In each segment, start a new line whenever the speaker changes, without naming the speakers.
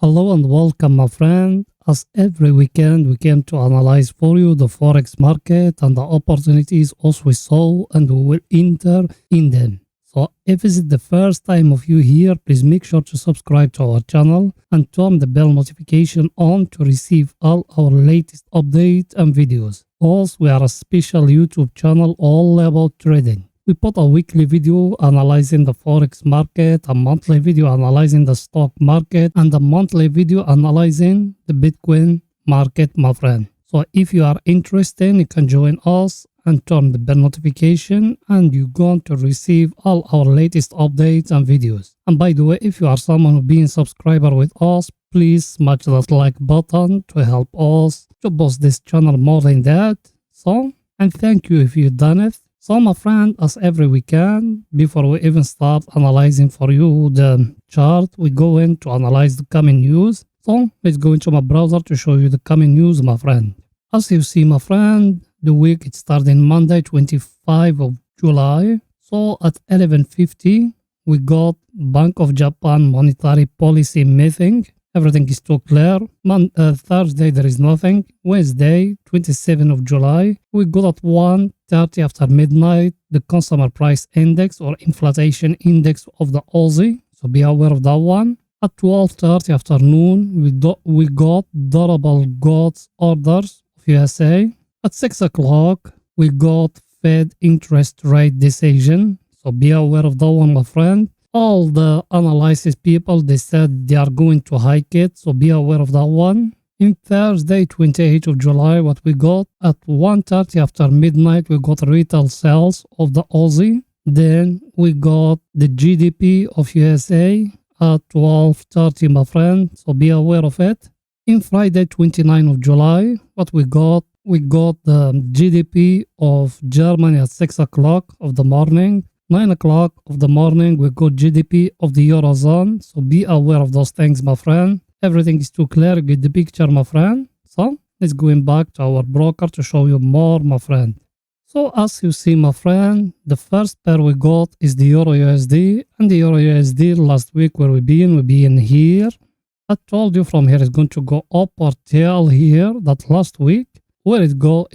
Hello and welcome, my friend. As every weekend, we came to analyze for you the forex market and the opportunities also we saw, and we will enter in them. So, if this is the first time of you here, please make sure to subscribe to our channel and turn the bell notification on to receive all our latest updates and videos. Also, we are a special YouTube channel all about trading. We put a weekly video analyzing the forex market, a monthly video analyzing the stock market, and a monthly video analyzing the Bitcoin market, my friend. So if you are interested, you can join us and turn the bell notification, and you're going to receive all our latest updates and videos. And by the way, if you are someone who being subscriber with us, please smash that like button to help us to boost this channel more than that. So, and thank you if you've done it. So my friend, as every weekend, before we even start analyzing for you the chart, we go in to analyze the coming news. So let's go into my browser to show you the coming news, my friend. As you see, my friend, the week it started Monday, 25 of July. So at 11:50, we got Bank of Japan monetary policy meeting. Everything is too clear. Thursday, there is nothing. Wednesday, 27 of July, we got at 1:30 after midnight, the consumer price index or inflation index of the Aussie. So be aware of that one. At 12:30 afternoon, we got durable goods orders of USA. At 6 o'clock, we got Fed interest rate decision. So be aware of that one, my friend. All the analysis people, they said they are going to hike it, so be aware of that one. In Thursday, 28th of July, what we got at 1:30 after midnight, we got retail sales of the Aussie. Then we got the GDP of USA at 12:30, my friend, so be aware of it. In Friday, 29th of July, what we got the GDP of Germany at 6 o'clock of the morning. 9 o'clock of the morning, we got GDP of the Eurozone. So be aware of those things, my friend. Everything is too clear. Get the picture, my friend. So let's go back to our broker to show you more, my friend. So as you see, my friend, the first pair we got is the Euro USD. And the Euro USD last week where we been here. I told you from here it's going to go up or tail here. That last week. Where it go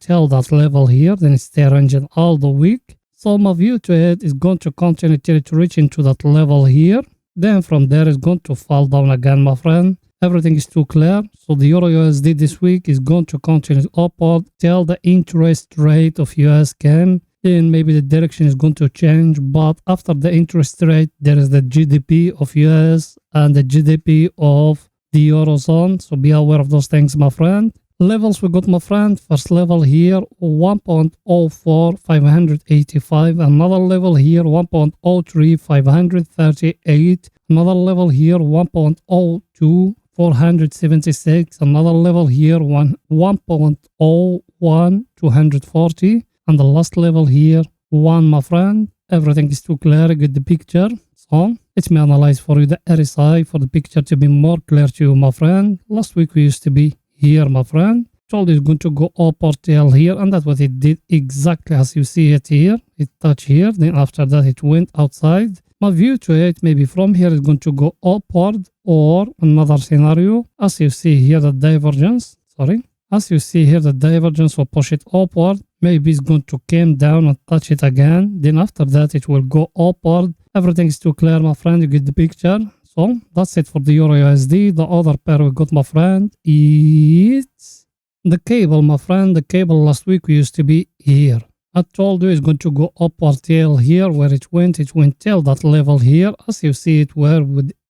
tail that level here. Then it stay ranging all the week. So my view to it is going to continue to reach into that level here. Then from there it's going to fall down again, my friend. Everything is too clear. So the Euro USD this week is going to continue upward till the interest rate of US came. Then maybe the direction is going to change. But after the interest rate, there is the GDP of US and the GDP of the Eurozone. So be aware of those things, my friend. Levels we got, my friend. First level here 1.04 585, another level here 1.03 538, another level here 1.02 476, another level here 1.01 240, and the last level here 1, my friend. Everything is too clear. Get the picture. So let me analyze for you the RSI for the picture to be more clear to you, my friend. Last week we used to be here, my friend. Told it's going to go up or tail here, and that's what it did exactly as you see it here. It touched here, then after that it went outside. My view to it, maybe from here it's going to go upward, or another scenario, as you see here the divergence, as you see here the divergence will push it upward. Maybe it's going to come down and touch it again, then after that it will go upward. Everything is too clear, my friend. You get the picture. So that's it for the Euro USD. The other pair we got, my friend, is the cable, my friend. The cable last week we used to be here. I told you it's going to go up or tail here. Where it went till that level here. As you see it where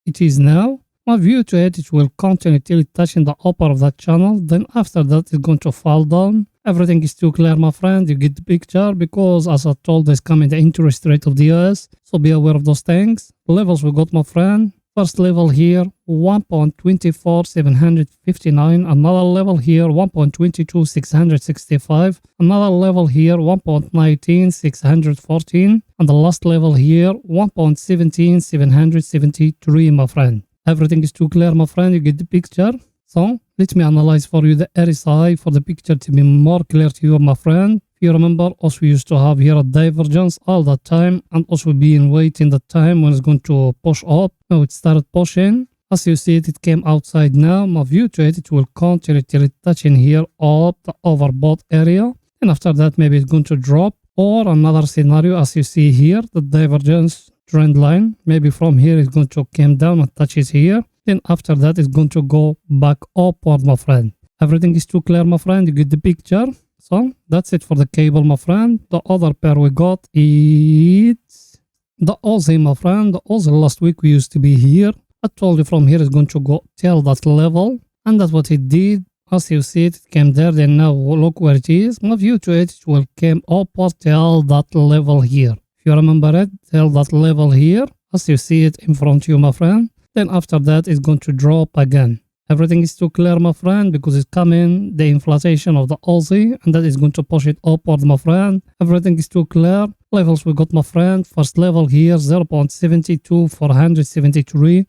it is now. My view to it will continue till it touching the upper of that channel. Then after that it's going to fall down. Everything is too clear, my friend. You get the picture, because as I told you, it's coming the interest rate of the US. So be aware of those things. Levels we got, my friend. First level here 1.24 759, another level here 1.22 665, another level here 1.19 614, and the last level here 1.17 773, my friend. Everything is too clear, my friend. You get the picture. So let me analyze for you the RSI for the picture to be more clear to you, my friend. You remember us, we used to have here a divergence all the time, and also being waiting the time when it's going to push up. Now it started pushing, As you see it, it came outside now. My view to it, it will continue till it touching here up the overbought area. And after that, maybe it's going to drop. Or another scenario, as you see here, the divergence trend line. Maybe from here, it's going to come down and touches here. Then after that, it's going to go back upward, my friend. Everything is too clear, my friend. You get the picture. So that's it for the cable, my friend. The other pair we got is the Aussie, my friend. The Aussie last week we used to be here. I told you from here it's going to go till that level. And that's what it did. As you see it, it came there. Then now look where it is. My view to it, it will come upward till that level here. If you remember it, till that level here. As you see it in front of you, my friend. Then after that, it's going to drop again. Everything is too clear, my friend, because it's coming the inflation of the Aussie, and that is going to push it upward, my friend. Everything is too clear. Levels we got, my friend. First level here, 0.72, 473.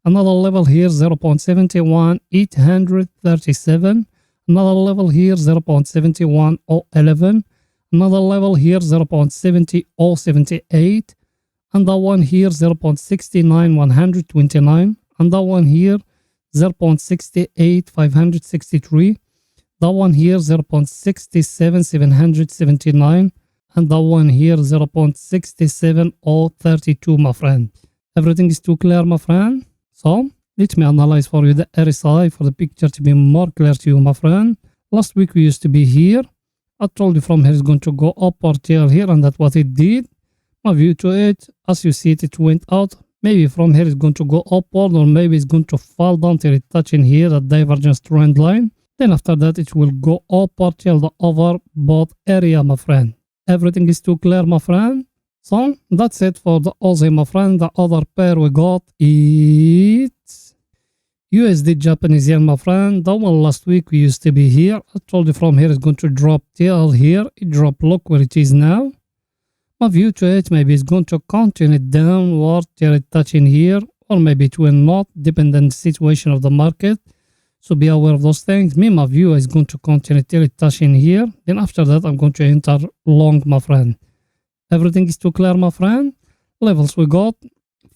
Another level here, 0.71, 837. Another level here, 0.71, 011. Another level here, 0.70, 078. And that one here, 0.69, 129. And that one here, 0.68, 563. That one here, 0.67, 779. And that one here, 0.67, 032, my friend. Everything is too clear, my friend. So, let me analyze for you the RSI for the picture to be more clear to you, my friend. Last week we used to be here. I told you from here it's going to go upward till here, and that's what it did. My view to it, as you see it, it went out. Maybe from here it's going to go upward, or maybe it's going to fall down till it touching here, the divergence trend line. Then after that, it will go upward till the overbought area, my friend. Everything is too clear, my friend. So, that's it for the Aussie, my friend. The other pair we got is USD Japanese yen, my friend. That one last week we used to be here. I told you from here it's going to drop till here. It dropped, look where it is now. My view to it, maybe it's going to continue downward till it touching here, or maybe it will not, depending on the situation of the market. So be aware of those things. Me, my view is going to continue till it touching here. Then after that, I'm going to enter long, my friend. Everything is too clear, my friend. Levels we got.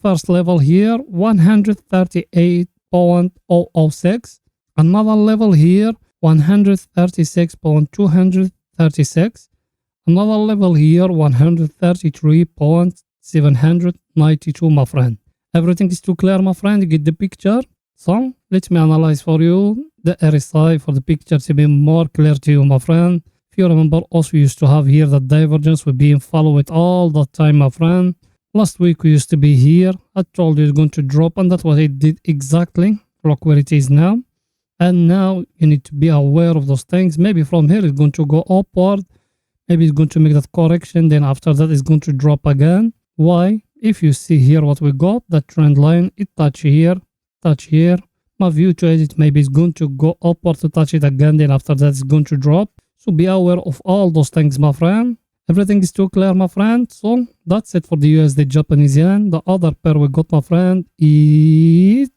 First level here, 138.006. Another level here, 136.236. Another level here, 133.792, my friend. Everything is too clear, my friend. You get the picture. So, let me analyze for you the RSI for the picture to be more clear to you, my friend. If you remember, also we used to have here the divergence. We've been following all the time, my friend. Last week we used to be here. I told you it's going to drop, and that's what it did exactly. Look where it is now. And now you need to be aware of those things. Maybe from here it's going to go upward. Maybe it's going to make that correction. Then after that it's going to drop again. Why? If you see here what we got, the trend line, it touch here. My view to it, maybe it's going to go upward to touch it again. Then after that it's going to drop. So be aware of all those things, my friend. Everything is too clear, my friend. So that's it for the USD Japanese yen. The other pair we got, my friend, is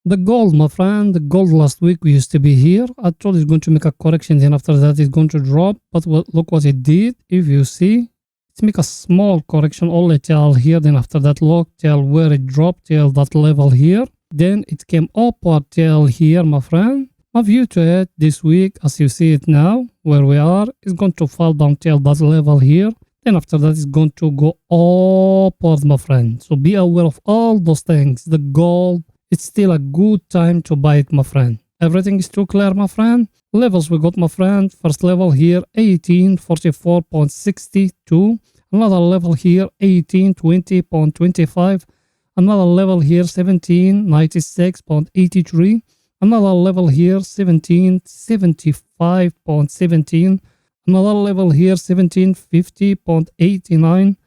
the gold, my friend. The gold last week we used to be here. I thought it's going to make a correction. Then after that it's going to drop. But look what it did. If you see, it's make a small correction only till here. Then after that, look till where it dropped till that level here. Then it came upward till here, my friend. My view to it this week, as you see it now, where we are, is going to fall down till that level here. Then after that, it's going to go upward, my friend. So be aware of all those things. The gold, it's still a good time to buy it, my friend. Everything is too clear, my friend. Levels we got, my friend. First level here, 1844.62. Another level here, 1820.25. Another level here, 1796.83. Another level here, 1775.17. Another level here, 1750.89.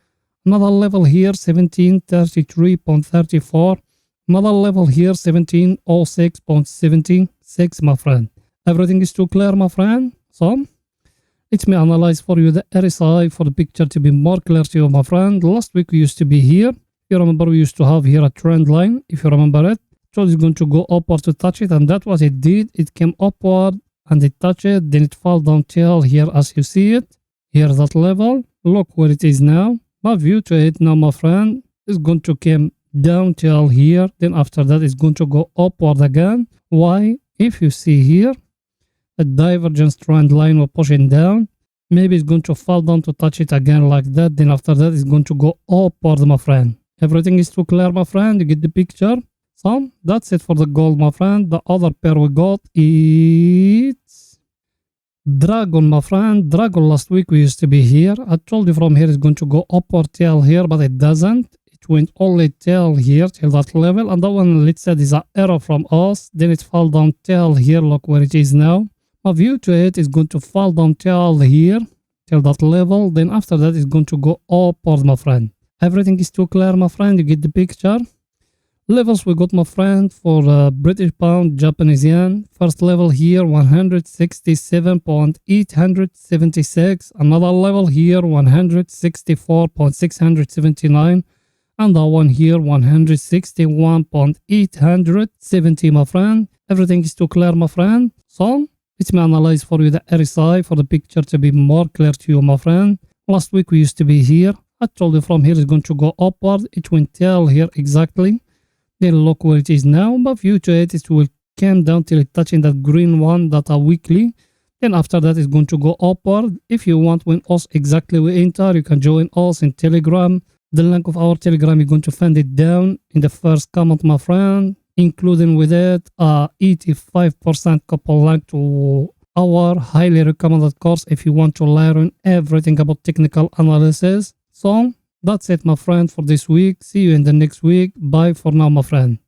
Another level here, 1733.34. Another level here, 1706.76, my friend. Everything is too clear, my friend. So, let me analyze for you the RSI for the picture to be more clear to you, my friend. Last week we used to be here. If you remember, we used to have here a trend line, if you remember it. So it's going to go upward to touch it, and that's what it did. It came upward and it touched it, then it fell down till here as you see it. Here that level. Look where it is now. My view to it now, my friend, is going to come down till here. Then after that, it's going to go upward again. Why? If you see here, a divergence trend line will pushing down. Maybe it's going to fall down to touch it again like that. Then after that, it's going to go upward, my friend. Everything is too clear, my friend. You get the picture? So that's it for the gold, my friend. The other pair we got is Dragon, my friend. Dragon last week we used to be here. I told you from here it's going to go upward till here, but it doesn't. It went only till here, till that level. And that one, let's say, is an error from us. Then it fall down till here. Look where it is now. My view to it is going to fall down till here, till that level. Then after that, it's going to go upward, my friend. Everything is too clear, my friend. You get the picture. Levels we got, my friend, for British pound, Japanese yen. First level here, 167.876. Another level here, 164.679. And that one here, 161.870, my friend. Everything is too clear, my friend. So let me analyze for you the RSI for the picture to be more clear to you, my friend. Last week we used to be here. I told you from here it's going to go upward. It went till here exactly. Then look where it is now. But view to it, it will come down till it touching that green one that are weekly. Then after that, it's going to go upward. If you want when us exactly we enter, you can join us in Telegram. The link of our Telegram, you're going to find it down in the first comment, my friend. Including with it 85% couple link to our highly recommended course if you want to learn everything about technical analysis. So that's it, my friend, for this week. See you in the next week. Bye for now, my friend.